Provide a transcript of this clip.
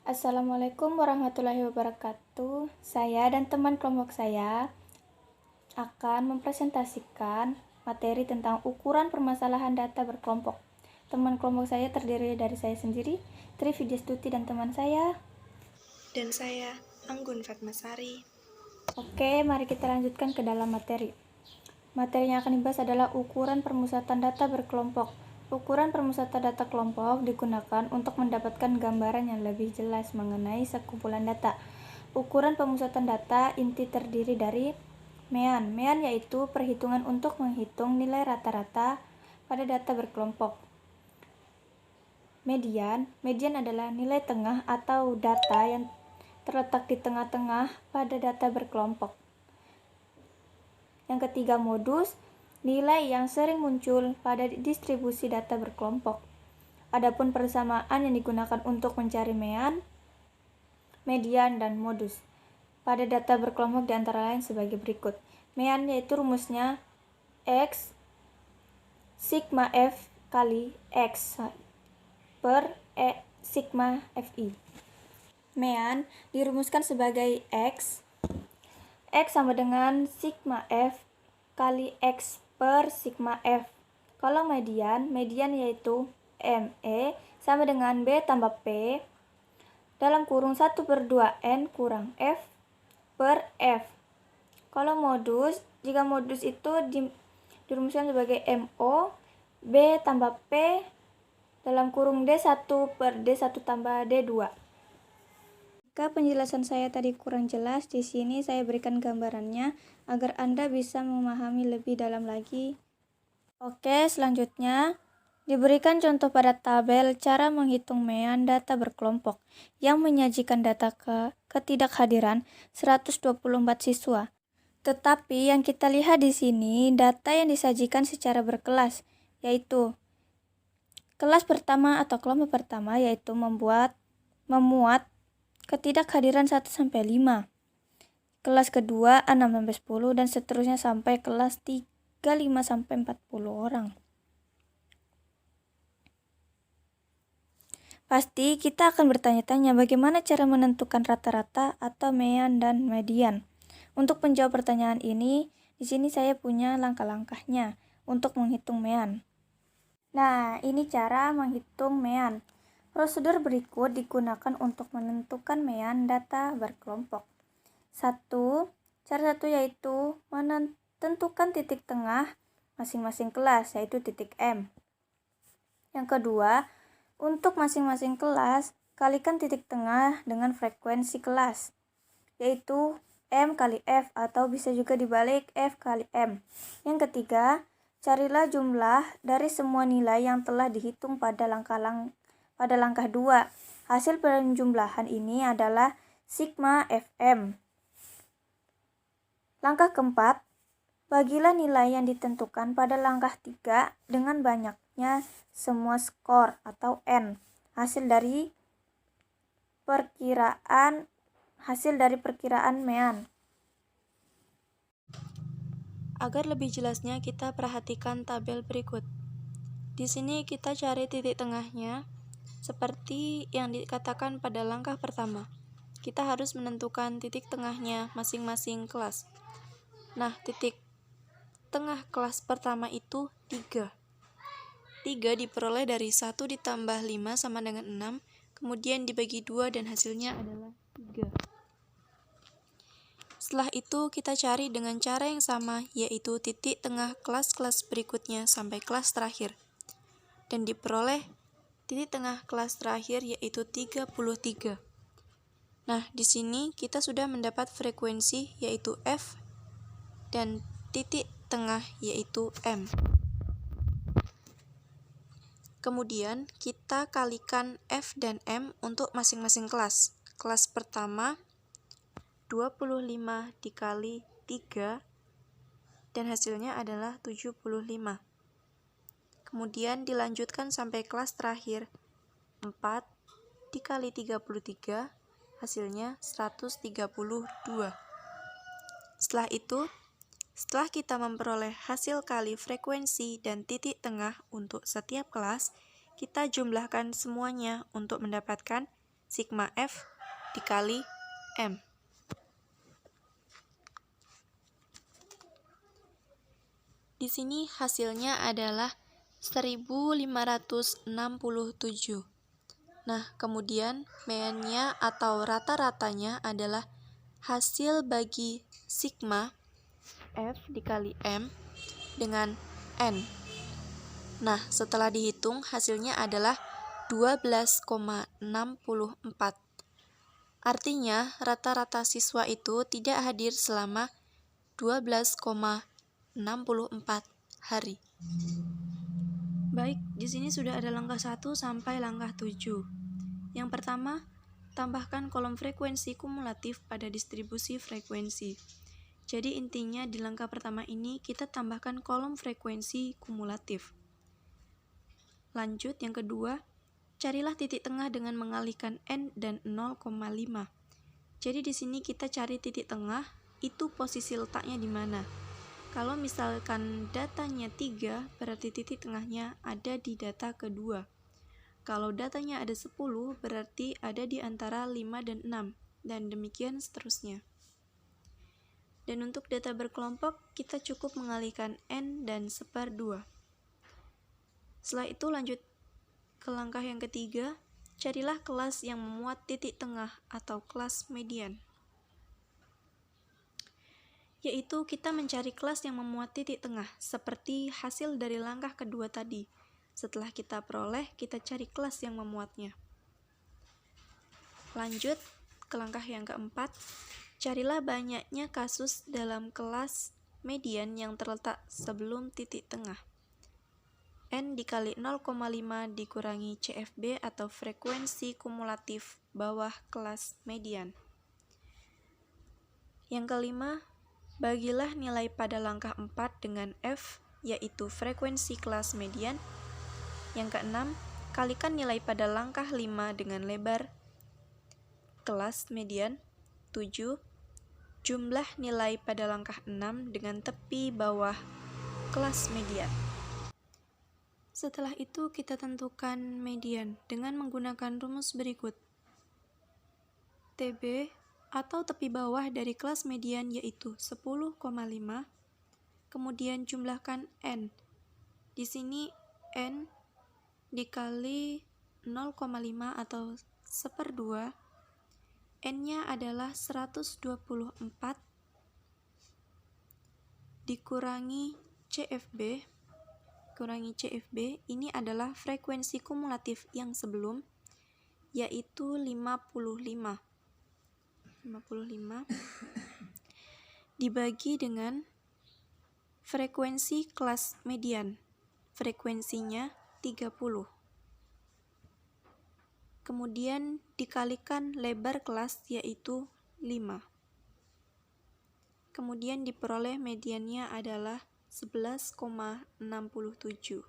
Assalamualaikum warahmatullahi wabarakatuh. Saya dan teman kelompok saya akan mempresentasikan materi tentang ukuran permasalahan data berkelompok. Teman kelompok saya terdiri dari saya sendiri, Tri Vidyastuti, dan teman saya. Dan saya, Anggun Fatmasari. Oke, mari kita lanjutkan ke dalam materi. Materi yang akan dibahas adalah ukuran permusatan data berkelompok. Ukuran permusatan data kelompok digunakan untuk mendapatkan gambaran yang lebih jelas mengenai sekumpulan data. Ukuran pemusatan data inti terdiri dari MEAN. MEAN yaitu perhitungan untuk menghitung nilai rata-rata pada data berkelompok. Median adalah nilai tengah atau data yang terletak di tengah-tengah pada data berkelompok. Yang ketiga, modus, nilai yang sering muncul pada distribusi data berkelompok. Adapun persamaan yang digunakan untuk mencari MEAN, median, dan modus pada data berkelompok di antara lain sebagai berikut. MEAN yaitu rumusnya X sigma F kali X per sigma Fi. MEAN dirumuskan sebagai X sama dengan sigma F kali X per sigma F. Kalau median yaitu ME sama dengan B tambah P dalam kurung 1/2N kurang F per F. Kalau modus, jika modus itu dirumuskan sebagai MO B tambah P dalam kurung D1/D1 tambah D2. Jika penjelasan saya tadi kurang jelas, di sini saya berikan gambarannya agar Anda bisa memahami lebih dalam lagi. Oke, selanjutnya diberikan contoh pada tabel cara menghitung MEAN data berkelompok yang menyajikan data ketidakhadiran 124 siswa. Tetapi yang kita lihat di sini data yang disajikan secara berkelas, yaitu kelas pertama atau kelompok pertama yaitu memuat ketidakhadiran 1-5, kelas kedua 6-10, dan seterusnya sampai kelas 35-40 orang. Pasti kita akan bertanya-tanya bagaimana cara menentukan rata-rata atau MEAN dan median. Untuk menjawab pertanyaan ini, di sini saya punya langkah-langkahnya untuk menghitung MEAN. Nah, ini cara menghitung MEAN. Prosedur berikut digunakan untuk menentukan MEAN data berkelompok. Cara satu yaitu menentukan titik tengah masing-masing kelas, yaitu titik M. Yang kedua, untuk masing-masing kelas, kalikan titik tengah dengan frekuensi kelas, yaitu M kali F atau bisa juga dibalik F kali M. Yang ketiga, carilah jumlah dari semua nilai yang telah dihitung pada langkah 2. Hasil penjumlahan ini adalah sigma Fm. Langkah keempat, bagilah nilai yang ditentukan pada langkah 3 dengan banyaknya semua skor atau N. Hasil dari perkiraan MEAN. Agar lebih jelasnya, kita perhatikan tabel berikut. Di sini kita cari titik tengahnya, seperti yang dikatakan pada langkah pertama. Kita harus menentukan titik tengahnya masing-masing kelas. Nah, titik tengah kelas pertama itu 3. 3 diperoleh dari 1 ditambah 5 sama dengan 6, kemudian dibagi 2 dan hasilnya adalah 3. Setelah itu kita cari dengan cara yang sama, yaitu titik tengah kelas-kelas berikutnya sampai kelas terakhir. Dan diperoleh titik tengah kelas terakhir yaitu 33. Nah, di sini kita sudah mendapat frekuensi yaitu F dan titik tengah yaitu M. Kemudian kita kalikan F dan M untuk masing-masing kelas. Kelas pertama 25 dikali 3 dan hasilnya adalah 75. Kemudian dilanjutkan sampai kelas terakhir 4 dikali 33, hasilnya 132. Setelah kita memperoleh hasil kali frekuensi dan titik tengah untuk setiap kelas, kita jumlahkan semuanya untuk mendapatkan sigma F dikali M. Di sini hasilnya adalah 1567. Nah, kemudian meannya atau rata-ratanya adalah hasil bagi sigma F dikali M dengan N. Nah, setelah dihitung hasilnya adalah 12,64. Artinya, rata-rata siswa itu tidak hadir selama 12,64 hari. Baik, di sini sudah ada langkah 1 sampai langkah 7. Yang pertama, tambahkan kolom frekuensi kumulatif pada distribusi frekuensi. Jadi intinya di langkah pertama ini kita tambahkan kolom frekuensi kumulatif. Lanjut, yang kedua, carilah titik tengah dengan mengalihkan N dan 0,5. Jadi di sini kita cari titik tengah, itu posisi letaknya di mana. Kalau misalkan datanya 3, berarti titik tengahnya ada di data kedua. Kalau datanya ada 10, berarti ada di antara 5 dan 6, dan demikian seterusnya. Dan untuk data berkelompok, kita cukup mengalihkan N dan 1/2. Setelah itu lanjut ke langkah yang ketiga, carilah kelas yang memuat titik tengah atau kelas median. Yaitu kita mencari kelas yang memuat titik tengah, seperti hasil dari langkah kedua tadi. Setelah kita peroleh, kita cari kelas yang memuatnya. Lanjut ke langkah yang keempat, carilah banyaknya kasus dalam kelas median yang terletak sebelum titik tengah. N dikali 0,5 dikurangi CFB atau frekuensi kumulatif bawah kelas median. Yang kelima, bagilah nilai pada langkah 4 dengan F, yaitu frekuensi kelas median. Yang keenam, kalikan nilai pada langkah 5 dengan lebar kelas median. 7. Jumlah nilai pada langkah 6 dengan tepi bawah kelas median. Setelah itu kita tentukan median dengan menggunakan rumus berikut. TB atau tepi bawah dari kelas median yaitu 10,5. Kemudian jumlahkan N. Di sini N dikali 0,5 atau 1/2. N-nya adalah 124 dikurangi CFB. Ini adalah frekuensi kumulatif yang sebelum, yaitu 55 dibagi dengan frekuensi kelas median. Frekuensinya 30. Kemudian dikalikan lebar kelas yaitu 5. Kemudian diperoleh mediannya adalah 11,67.